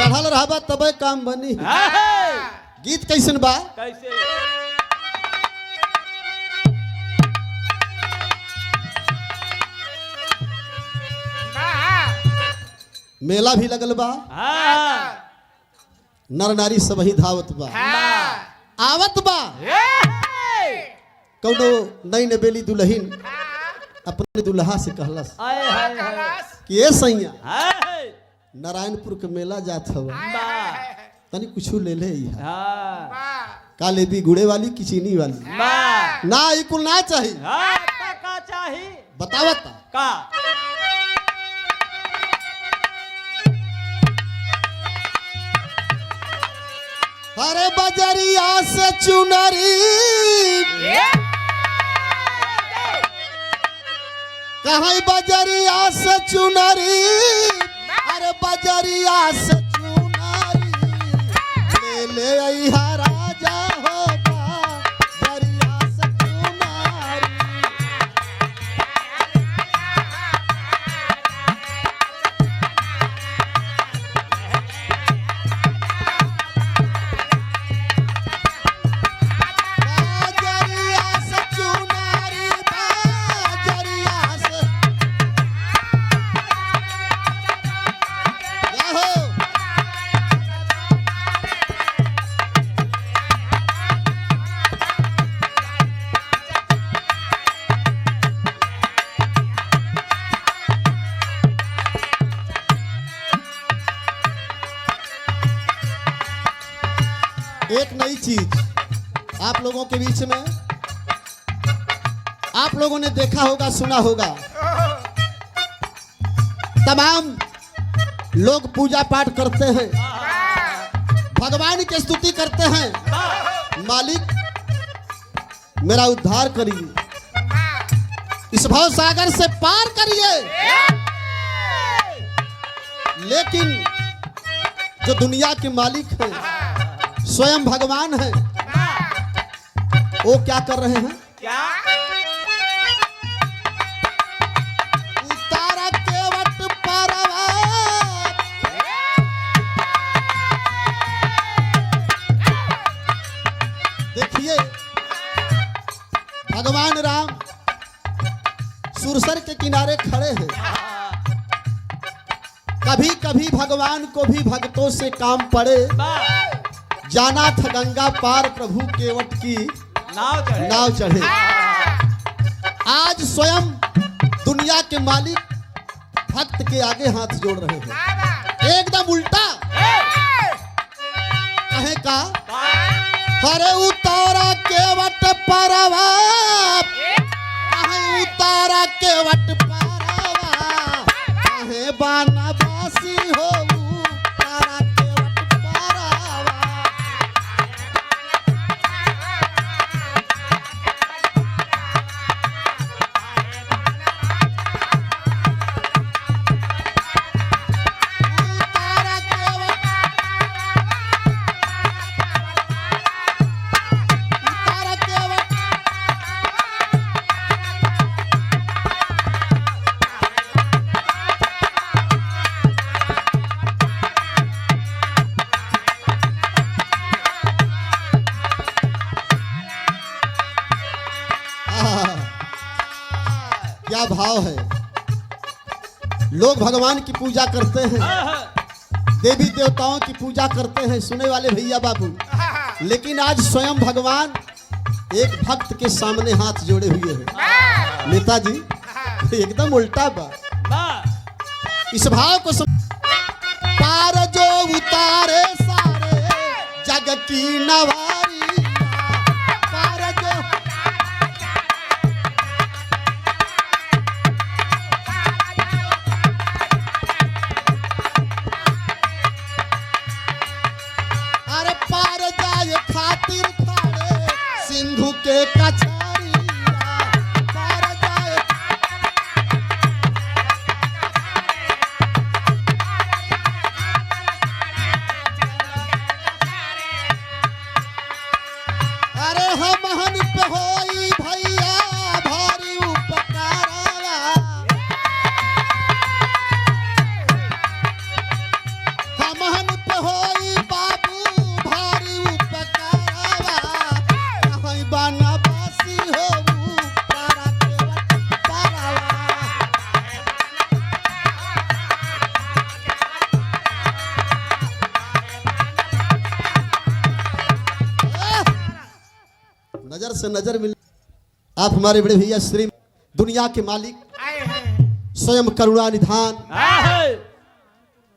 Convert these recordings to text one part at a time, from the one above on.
चढ़ल रहबा तबे काम बनी। गीत कैसन बा? कैसे? मेला भी लगल बा, नर नारी सब ही धावत बा, आवत बा। कौनो नई नबेली दुल्हन अपने दुल्हा से कहलस कि ए सैया नारायणपुर के मेला जात हवा, तनी कुछ ले ले। का लेबी? गुड़े वाली की चीनी वाली? ना ई कुल ना चाहिए। का चाहिए? बतावत का? अरे बजरिया से चुनरी कहाँ बजरिया से चुनरी, अरे बजरिया से चुनरी ले ले अइहा राजा हो बजरिया से चुनरी। बजरिया से चुनरी, बजरिया से याहो। एक नई चीज आप लोगों के बीच में, आप लोगों ने देखा होगा, सुना होगा, तमाम लोग पूजा पाठ करते हैं, भगवान की स्तुति करते हैं, मालिक मेरा उद्धार करिए, इस भव सागर से पार करिए। लेकिन जो दुनिया के मालिक हैं, स्वयं भगवान है, वो क्या कर रहे हैं? क्या? उतारा केवट परवा, देखिए भगवान राम सुरसर के किनारे खड़े हैं। कभी कभी भगवान को भी भक्तों से काम पड़े, जाना था गंगा पार प्रभु केवट की नाव चढ़े। आज स्वयं दुनिया के मालिक भक्त के आगे हाथ जोड़ रहे हैं, एकदम उल्टा। कहे का? अरे उतारा केवट परवा, कहे उतारा केवट परवा, कहे बानाबासी हो उतारा केवट परवा। उतारा केवट, उतारा केवट, क्या भाव है। लोग भगवान की पूजा करते हैं, देवी देवताओं की पूजा करते हैं, सुने वाले भैया बाबू, लेकिन आज स्वयं भगवान एक भक्त के सामने हाथ जोड़े हुए हैं। नेताजी एकदम उल्टा बा। इस भाव को पार जो उतारे सारे जग की नवारी, पार जो अरे पार जाए खातिर खाड़े सिंधु के कछारिया, पार जाए अरे हमहन पे होई भैया भारी उपकारा, हमहन पे से नजर मिल। आप हमारे बड़े भैया श्री दुनिया के मालिक स्वयं करुणा निधान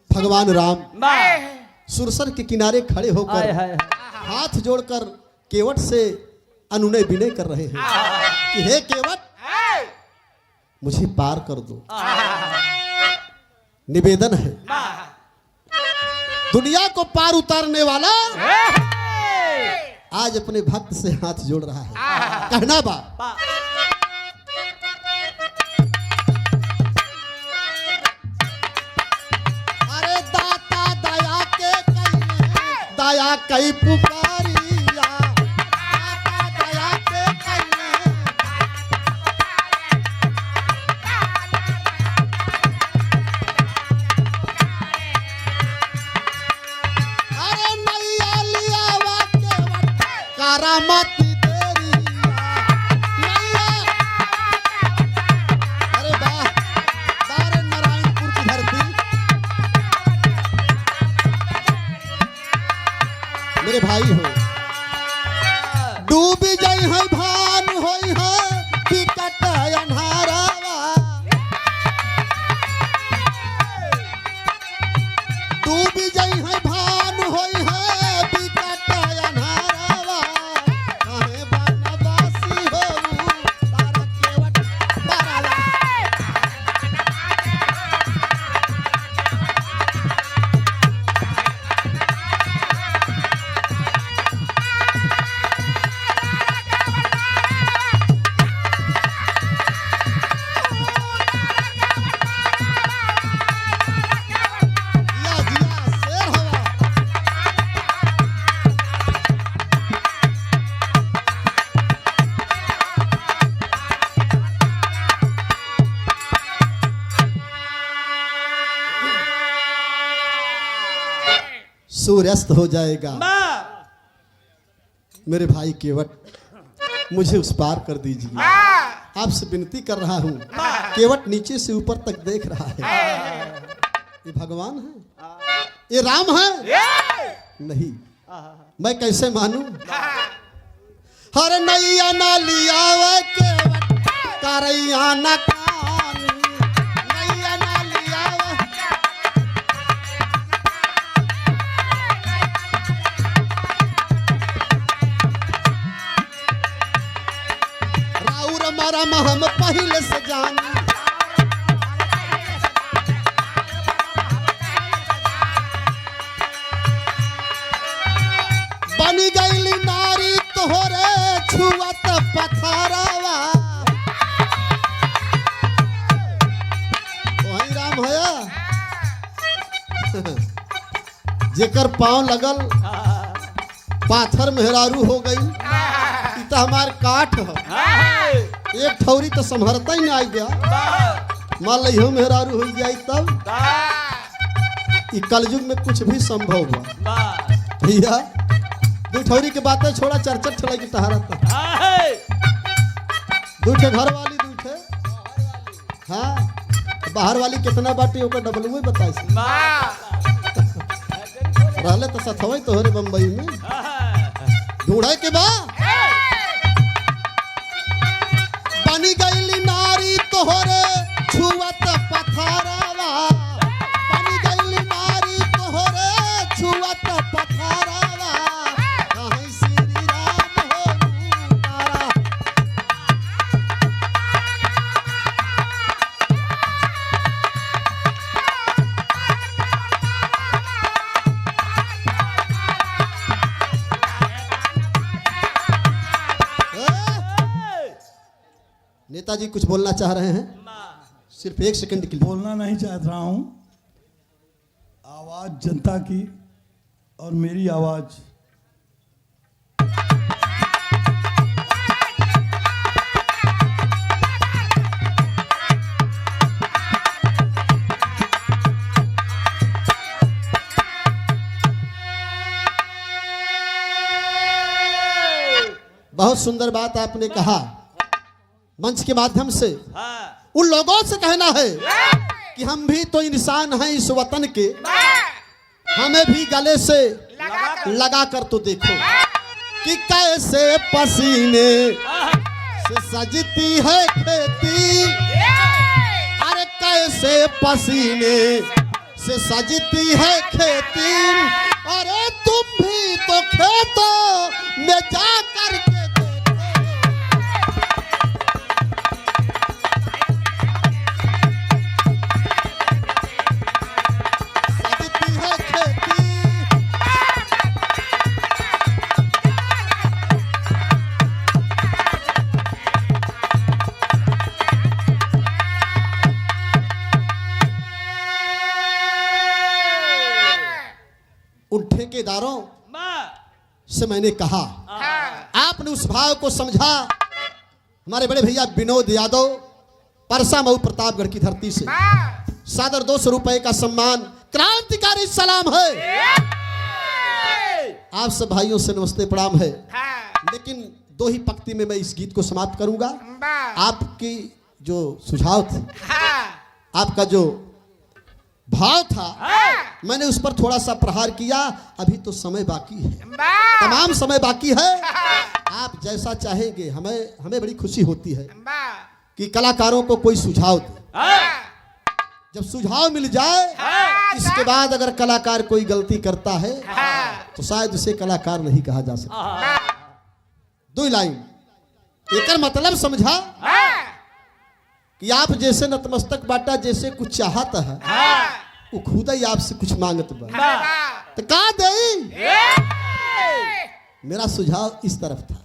भगवान राम सुरसर के किनारे खड़े होकर हाथ जोड़कर केवट से अनुनय विनय कर रहे हैं कि हे केवट मुझे पार कर दो। निवेदन है दुनिया को पार उतारने वाला आज अपने भक्त से हाथ जोड़ रहा है। कहना बा अरे दाता दया के दया कई पुकारिया दाता दया के अरे नैया लिया करामती देरिया अरे वाह बारे नारायणपुर की धरती मेरे भाई हो डूब जाई है भान होई है विकट अन्हारावा डूब जाई है भान होई है विकट अन्हारावा काहे बनवासी हो तारा केवट बरावा जिया जिया शेर हवा सूर्यास्त हो जाएगा मेरे भाई केवट मुझे उस पार कर दीजिए। आपसे विनती कर रहा हूँ। केवट नीचे से ऊपर तक देख रहा है। ये भगवान है, ये राम है? नहीं, मैं कैसे मानूं? हर नैया ना लिया वे केवट करैया न कानी नैया ना लिया वे राउर मरम हम पहले से जानी बनी गईली नारी तोहरे छुअत पथरावा वही राम होया जेकर पांव लगल पाथर मेहरारू हो गई तो हमार काठ है एक ठौरी तो संभरता ही नहीं आई गया मान लो मेहरारू हो जाए तब ई कलयुग में कुछ भी संभव हुआ भैया दू ठौरी के बातें छोड़ा चरचर छड़ा की तहारा दूठे घर वाली दूठे हाँ बाहर वाली कितना बाटी ओकर डबल में बताई रहले तो सथवई तोहरे बम्बई में ढूंढे के बा बनी गईली नारी तोहरे छुअत पथरावा बनी गईली नारी तोहरे छुअत पथरावा कहीं श्री राम हो तारा नेताजी कुछ बोलना चाह रहे हैं सिर्फ एक सेकंड के लिए बोलना नहीं चाहता रहा हूं। आवाज जनता की और मेरी आवाज बहुत सुंदर बात आपने कहा मंच के माध्यम से उन लोगों से कहना है कि हम भी तो इंसान हैं इस वतन के हमें भी गले से लगा कर तो देखो कि कैसे पसीने से सजती है खेती, अरे कैसे पसीने से सजती है खेती, अरे तुम भी तो खेतों में जा करके सजती है खेती। उन ठेकेदारों से मैंने कहा, आपने उस भाव को समझा। हमारे बड़े भैया विनोद यादव परसा मऊ प्रतापगढ़ की धरती से सादर 200 रुपए का सम्मान, क्रांतिकारी सलाम है। आप सब भाइयों से नमस्ते प्रणाम है। लेकिन दो ही पंक्ति में मैं इस गीत को समाप्त करूंगा। आपकी जो सुझाव थे, आपका जो भाव था, मैंने उस पर थोड़ा सा प्रहार किया। अभी तो समय बाकी है, तमाम समय बाकी है। आप जैसा चाहेंगे, हमें बड़ी खुशी होती है कि कलाकारों को कोई सुझाव दे। जब सुझाव मिल जाए, इसके बाद अगर कलाकार कोई गलती करता है तो शायद उसे कलाकार नहीं कहा जा सकता। दो लाइन एक मतलब समझा कि आप जैसे नतमस्तक बाटा, जैसे कुछ चाहता है वो खुद ही आपसे कुछ मांगत बा, तो का दे। मेरा सुझाव इस तरफ था,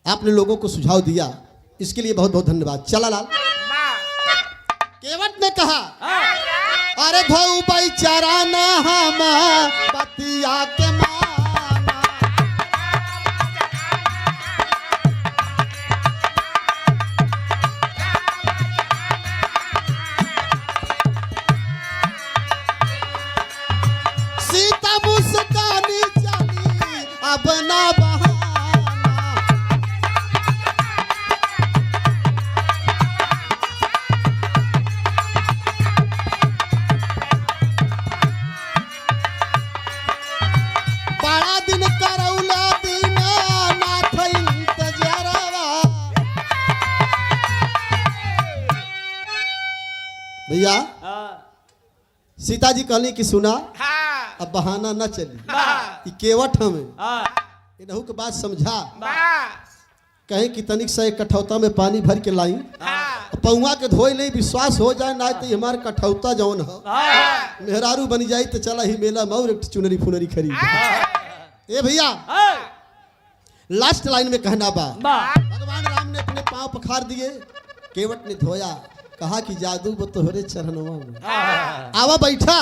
आपने लोगों को सुझाव दिया, इसके लिए बहुत बहुत धन्यवाद। चला लाल केवट ने कहा, अरे धो भाई चराना हम बतिया के माना, सीता मुस्कानी चली अब ना बहाना, बड़ा दिन करौला दीना नाथ इंतजारवा। भैया सीता जी कहली कि सुना, अब बहाना न चली, ये केवट हमें इनहू के बात समझा। कहीं कि तनिक से एक कठौता में पानी भर के लाई, पौआ के धोए नहीं, विश्वास हो जाए ना तो हमारे कठौता जौन हो मेहरारू बन जाए तो चला ही मेला मऊर एक चुनरी फुनरी खरीद। ए भैया लास्ट लाइन में कहना बा, भगवान राम ने अपने पांव पखार दिए, केवट ने धोया, कहा कि जादू वो तोहरे चरणों में, आवा बैठा,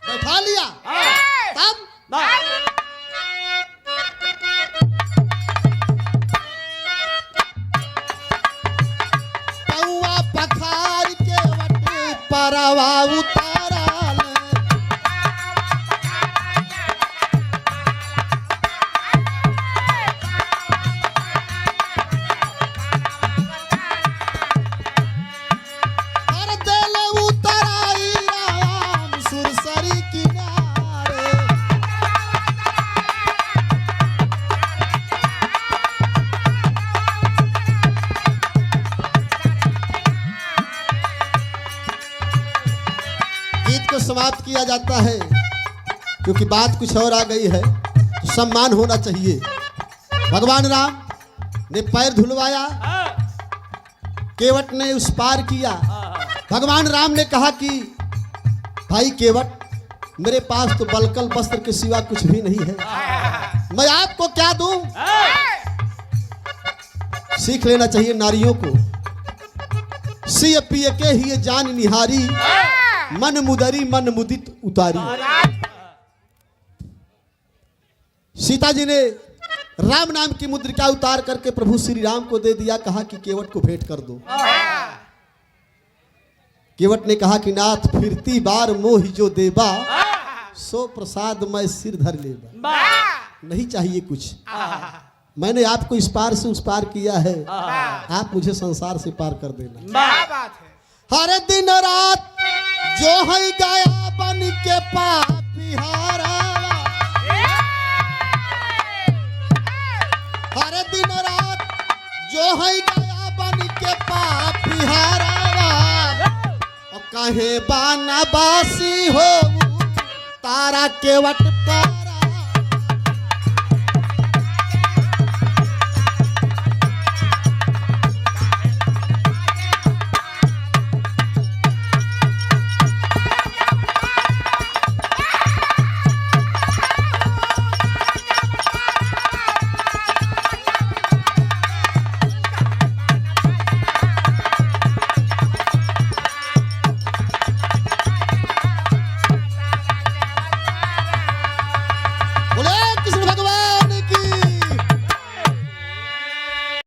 बैठा लिया। तब पौआ पखार के वट परवा उतारा ले, और दिल उतराई राम सुरसरी किनारे। गीत को समाप्त किया जाता है क्योंकि बात कुछ और आ गई है, तो सम्मान होना चाहिए। भगवान राम ने पैर धुलवाया, केवट ने उस पार किया। भगवान राम ने कहा कि भाई केवट, मेरे पास तो बलकल वस्त्र के सिवा कुछ भी नहीं है, मैं आपको क्या दूं। सीख लेना चाहिए नारियों को, सिय पिय के ही जान निहारी, मन मुदरी मन मुदित उतारी। सीता जी ने राम नाम की मुद्रिका उतार करके प्रभु श्री राम को दे दिया, कहा कि केवट को भेंट कर दो। केवट ने कहा कि नाथ फिरती बार मोहि जो देबा, सो प्रसाद मैं सिर धर लेबा। नहीं चाहिए कुछ, मैंने आपको इस पार से उस पार किया है, आप मुझे संसार से पार कर देना। हर दिन रात जो है गया बन के पापी हारा, है गया बन के पापी हारावा और कहे बाना बासी हो तारा के वट पर